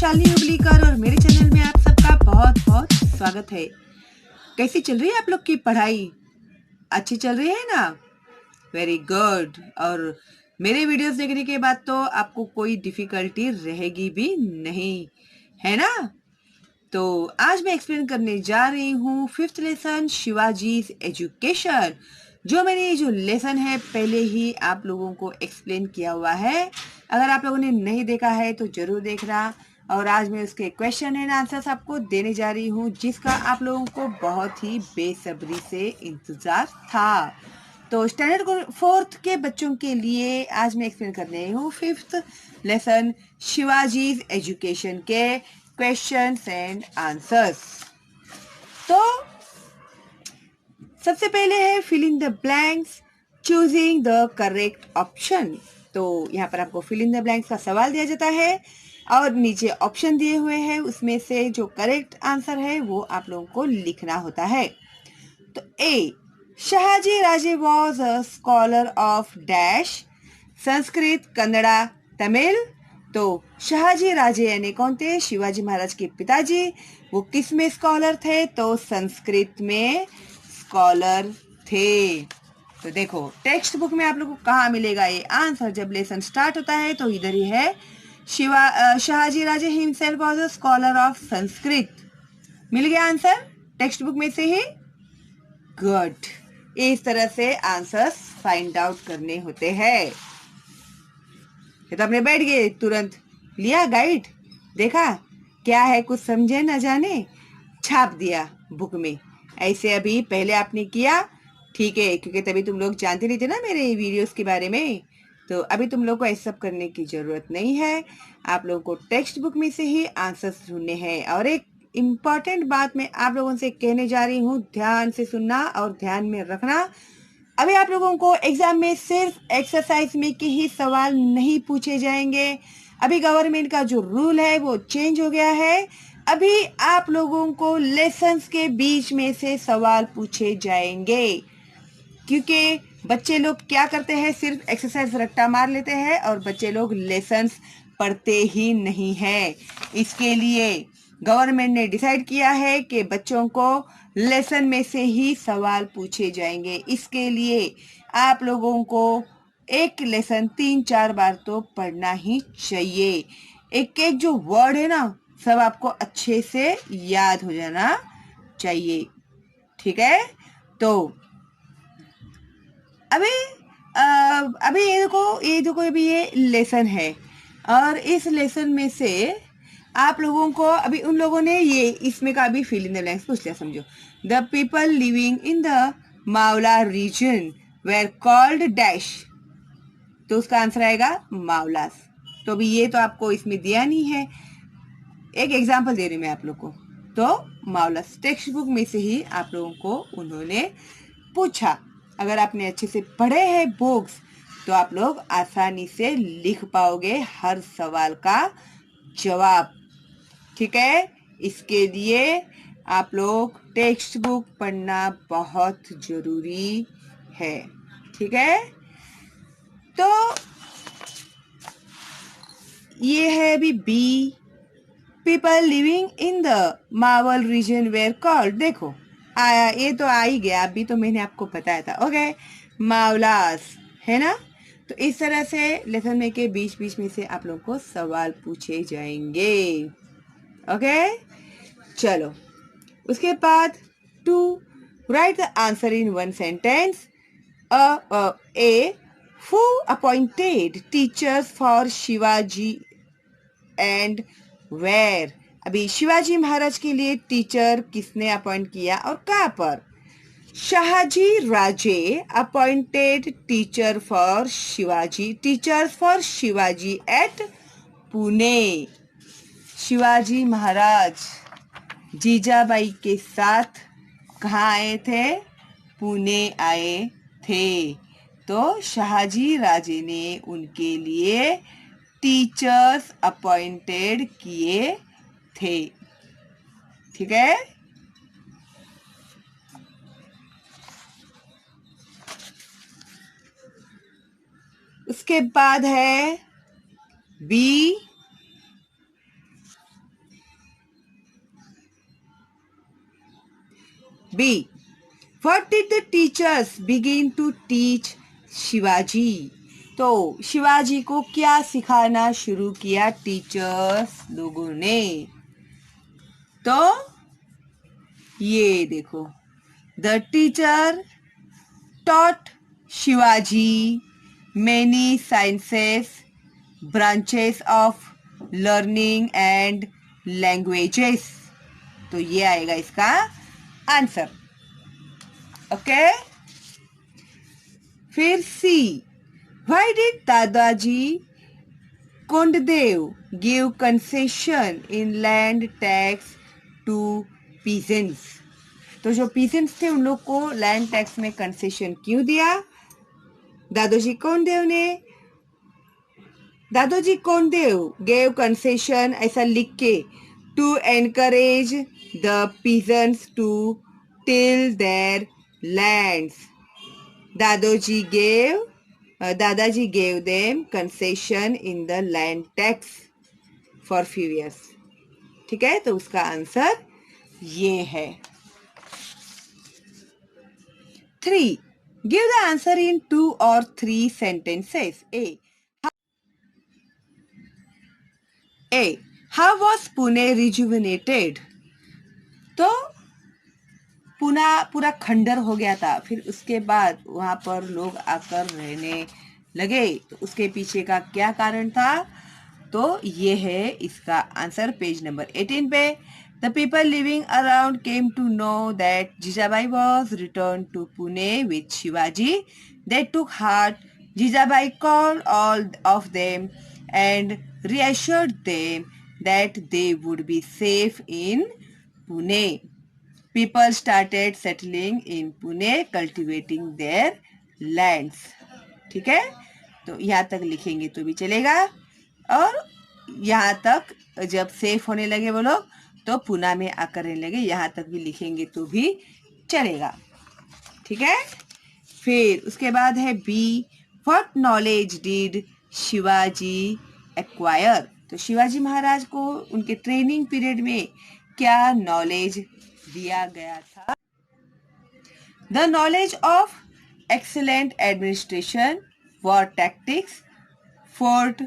शालिनी हुबलीकर और मेरे चैनल में आप सबका बहुत बहुत स्वागत है। कैसी चल रही है आप लोग की पढ़ाई? अच्छी चल रही है ना? Very good. और मेरे वीडियोस देखने के बाद तो आपको कोई डिफिकल्टी रहेगी भी नहीं, है ना? तो आज मैं एक्सप्लेन करने जा रही हूँ 5th लेसन शिवाजीज एजुकेशन। जो मैंने जो लेसन है पहले ही आप लोगों को एक्सप्लेन किया हुआ है। अगर आप लोगों ने नहीं देखा है तो जरूर देखना। और आज मैं उसके क्वेश्चन एंड आंसर्स आपको देने जा रही हूँ, जिसका आप लोगों को बहुत ही बेसब्री से इंतजार था। तो स्टैंडर्ड 4th के बच्चों के लिए आज मैं एक्सप्लेन कर रही हूँ 5th लेसन शिवाजीज एजुकेशन के क्वेश्चंस एंड आंसर्स। तो सबसे पहले है fill in the blanks, choosing the correct option. तो यहाँ पर आपको फिल इन द ब्लैंक्स का सवाल दिया जाता है और नीचे ऑप्शन दिए हुए हैं, उसमें से जो करेक्ट आंसर है वो आप लोगों को लिखना होता है। तो ए, Shahaji Raje was a scholar of dash, Sanskrit, Kannada, Tamil. तो शहाजी राजे यानी कौन थे? शिवाजी महाराज के पिताजी। वो किस में स्कॉलर थे? तो संस्कृत में स्कॉलर थे। तो देखो टेक्स्ट बुक में आप लोगों को कहाँ मिलेगा ये आंसर? जब लेसन स्टार्ट होता है तो इधर ही है, Shahaji Raje himself was a scholar of Sanskrit. मिल गया आंसर टेक्स्ट बुक में से ही। गुड। इस तरह से आंसर्स फाइंड आउट करने होते हैं। ये तो अपने बैठ गए, तुरंत लिया गाइड, देखा क्या है, कुछ समझे न जाने, छाप दिया बुक में। ऐसे अभी पहले आपने किया, ठीक है, क्योंकि तभी तुम लोग जानते नहीं थे ना मेरे वीडियोस के बारे में। तो अभी तुम लोग को ऐसा सब करने की जरूरत नहीं है। आप लोगों को टेक्स्ट बुक में से ही आंसर्स ढूंढने हैं। और एक इम्पॉर्टेंट बात मैं आप लोगों से कहने जा रही हूँ, ध्यान से सुनना और ध्यान में रखना। अभी आप लोगों को एग्जाम में सिर्फ एक्सरसाइज में के ही सवाल नहीं पूछे जाएंगे। अभी गवर्नमेंट का जो रूल है वो चेंज हो गया है। अभी आप लोगों को लेसन्स के बीच में से सवाल पूछे जाएंगे, क्योंकि बच्चे लोग क्या करते हैं, सिर्फ एक्सरसाइज रट्टा मार लेते हैं और बच्चे लोग लेसन्स पढ़ते ही नहीं है। इसके लिए गवर्नमेंट ने डिसाइड किया है कि बच्चों को लेसन में से ही सवाल पूछे जाएंगे। इसके लिए आप लोगों को एक लेसन 3-4 बार तो पढ़ना ही चाहिए। एक एक जो वर्ड है ना, सब आपको अच्छे से याद हो जाना चाहिए, ठीक है? तो अभी ये देखो अभी ये लेसन है और इस लेसन में से आप लोगों को अभी उन लोगों ने ये इसमें का भी फिल इन द ब्लैंक्स पूछ लिया। समझो, the people living in the Mavala region were called dash. तो उसका आंसर आएगा मावलास। तो अभी ये तो आपको इसमें दिया नहीं है, एक एग्जाम्पल दे रही मैं आप लोग को। तो मावलास टेक्स्ट बुक में से ही आप लोगों को उन्होंने पूछा। अगर आपने अच्छे से पढ़े हैं बुक्स तो आप लोग आसानी से लिख पाओगे हर सवाल का जवाब, ठीक है? इसके लिए आप लोग टेक्स्ट बुक पढ़ना बहुत जरूरी है, ठीक है? तो ये है अभी B, people living in the Maval region were called. देखो आया, ये तो आ ही गया, अभी तो मैंने आपको बताया था। ओके, मावलास है ना? तो इस तरह से लेसन में के बीच बीच में से आप लोगों को सवाल पूछे जाएंगे। ओके, चलो उसके बाद two, write the answer in one sentence. A, who appointed teachers for Shivaji and where. अभी शिवाजी महाराज के लिए टीचर किसने अपॉइंट किया और कहाँ पर? Shahaji Raje appointed teachers for Shivaji at Pune. Shivaji Maharaj Jijabai के साथ कहाँ आए थे? पुणे आए थे। तो शहाजी राजे ने उनके लिए टीचर्स अपॉइंटेड किए थे, ठीक है? उसके बाद है B, B. What did the teachers begin to teach Shivaji? तो शिवाजी को क्या सिखाना शुरू किया टीचर्स लोगों ने? तो ये देखो, the teacher taught Shivaji many sciences, branches of learning and languages. तो ये आएगा इसका आंसर. ओके. फिर सी. Why did दादाजी Kondadev give concession in land tax to peasants? तो जो peasants थे उन लोग को लैंड टैक्स में कंसेशन क्यों दिया? दादोजी कोंडदेव gave concession ऐसा लिख के to encourage the peasants to till their lands. दादाजी gave them concession in the land tax for few years. ठीक है, तो उसका आंसर ये है. 3. Give the answer in 2 or 3 sentences. A. How was Pune rejuvenated? तो पुणे पूरा खंडर हो गया था, फिर उसके बाद वहां पर लोग आकर रहने लगे, तो उसके पीछे का क्या कारण था? तो ये है इसका आंसर पेज नंबर 18 पे. The people living around came to know that Jijabai was returned to Pune with Shivaji. They took heart. Jijabai called all of them and reassured them that they would be safe in Pune. People started settling in Pune, cultivating their lands. ठीक है, तो यहाँ तक लिखेंगे तो भी चलेगा, और यहाँ तक जब सेफ होने लगे वो लोग तो पुणे में आकर रहने लगे, यहाँ तक भी लिखेंगे तो भी चलेगा. ठीक है. फिर उसके बाद है B. What knowledge did Shivaji acquire? तो शिवाजी महाराज को उनके ट्रेनिंग पीरियड में क्या नॉलेज दिया गया था? The knowledge of excellent administration, war tactics, fort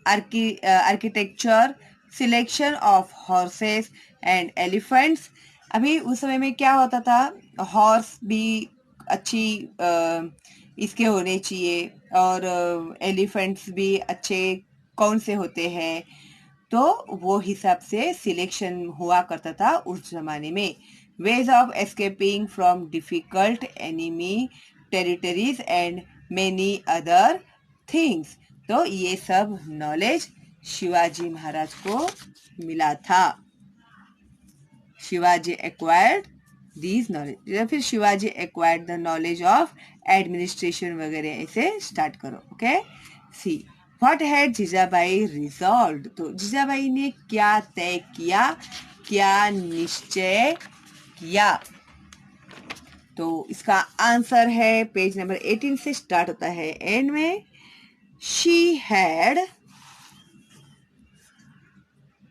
architecture, selection of horses and elephants. अभी उस समय में क्या होता था, हॉर्स भी अच्छी इसके होने चाहिए, और एलिफेंट्स भी अच्छे कौन से होते हैं, तो वो हिसाब से सिलेक्शन हुआ करता था उस जमाने में. Ways of escaping from difficult enemy territories and many other things. तो ये सब नॉलेज शिवाजी महाराज को मिला था. Shivaji acquired these knowledge. फिर Shivaji acquired the knowledge of administration वगैरह ऐसे स्टार्ट करो. Okay. See. What had Jijabai resolved? तो जीजाबाई ने क्या तय किया, क्या निश्चय किया? तो इसका आंसर है पेज नंबर 18 से स्टार्ट होता है एंड में. She had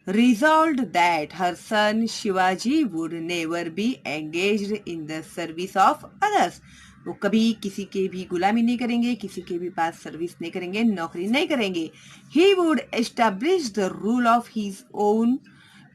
resolved that her son Shivaji would never be engaged in the service of others. वो कभी किसी के भी गुलामी नहीं करेंगे, किसी के भी पास सर्विस नहीं करेंगे, नौकरी नहीं करेंगे. He would establish the rule of his own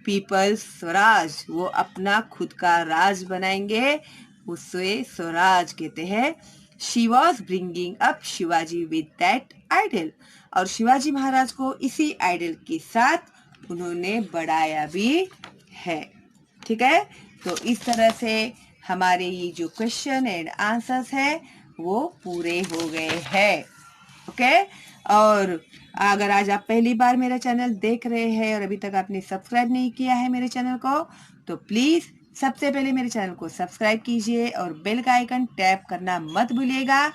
people's Swaraj. वो अपना खुद का राज बनाएंगे, उसे स्वराज कहते हैं. She was bringing up Shivaji with that ideal. और शिवाजी महाराज को इसी आइडल के साथ उन्होंने बढ़ाया भी है. ठीक है, तो इस तरह से हमारे ये जो क्वेश्चन एंड आंसर्स है वो पूरे हो गए हैं. ओके. और अगर आज आप पहली बार मेरा चैनल देख रहे हैं और अभी तक आपने सब्सक्राइब नहीं किया है मेरे चैनल को, तो प्लीज़ सबसे पहले मेरे चैनल को सब्सक्राइब कीजिए और बेल का आइकन टैप करना मत भूलिएगा,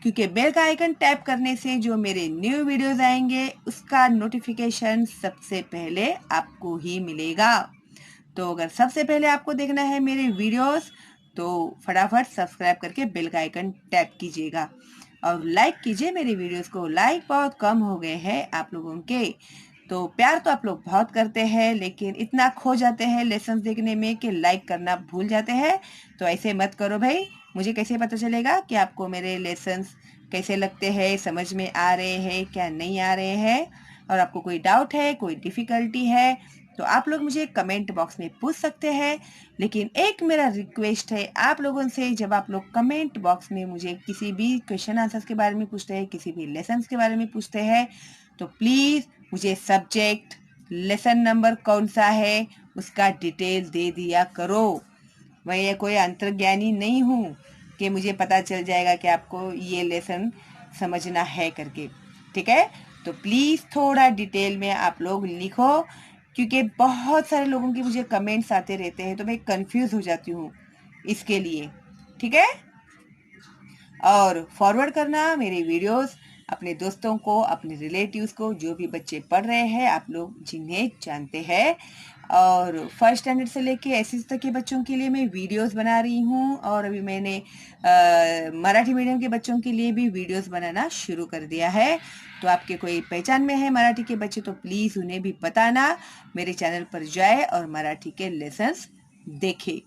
क्योंकि बेल का आइकन टैप करने से जो मेरे न्यू वीडियोस आएंगे उसका नोटिफिकेशन सबसे पहले आपको ही मिलेगा. तो अगर सबसे पहले आपको देखना है मेरे वीडियोस तो फटाफट सब्सक्राइब करके बेल का आइकन टैप कीजिएगा और लाइक कीजिए मेरे वीडियोस को. लाइक बहुत कम हो गए हैं आप लोगों के, तो प्यार तो आप लोग बहुत करते हैं, लेकिन इतना खो जाते हैं लेसन देखने में कि लाइक करना भूल जाते हैं। तो ऐसे मत करो भाई। मुझे कैसे पता चलेगा कि आपको मेरे लेसन्स कैसे लगते हैं, समझ में आ रहे हैं क्या नहीं आ रहे हैं, और आपको कोई डाउट है, कोई डिफ़िकल्टी है, तो आप लोग मुझे कमेंट बॉक्स में पूछ सकते हैं। लेकिन एक मेरा रिक्वेस्ट है आप लोगों से, जब आप लोग कमेंट बॉक्स में मुझे किसी भी क्वेश्चन आंसर्स के बारे में पूछते हैं, किसी भी लेसन्स के बारे में पूछते हैं, तो प्लीज़ मुझे सब्जेक्ट, लेसन नंबर कौन सा है, उसका डिटेल दे दिया करो। मैं कोई अंतर्ज्ञानी नहीं हूँ कि मुझे पता चल जाएगा कि आपको ये लेसन समझना है करके। ठीक है, तो प्लीज़ थोड़ा डिटेल में आप लोग लिखो, क्योंकि बहुत सारे लोगों के मुझे कमेंट्स आते रहते हैं तो मैं कंफ्यूज हो जाती हूँ इसके लिए। ठीक है, और फॉरवर्ड करना मेरे वीडियोस अपने दोस्तों को, अपने रिलेटिव्स को, जो भी बच्चे पढ़ रहे हैं, आप लोग जिन्हें जानते हैं। और फर्स्ट स्टैंडर्ड से लेके एसएससी तक के बच्चों के लिए मैं वीडियोस बना रही हूँ, और अभी मैंने मराठी मीडियम के बच्चों के लिए भी वीडियोस बनाना शुरू कर दिया है। तो आपके कोई पहचान में है मराठी के बच्चे तो प्लीज़ उन्हें भी बताना, मेरे चैनल पर जाए और मराठी के लेसन्स देखे।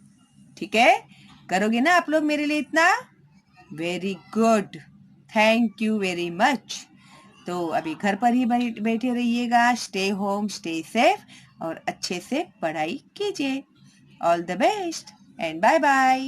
ठीक है, करोगे ना आप लोग मेरे लिए इतना? Very good, thank you very much. तो अभी घर पर ही बैठे रहिएगा, स्टे होम, स्टे सेफ, और अच्छे से पढ़ाई कीजिए। All the best and bye bye.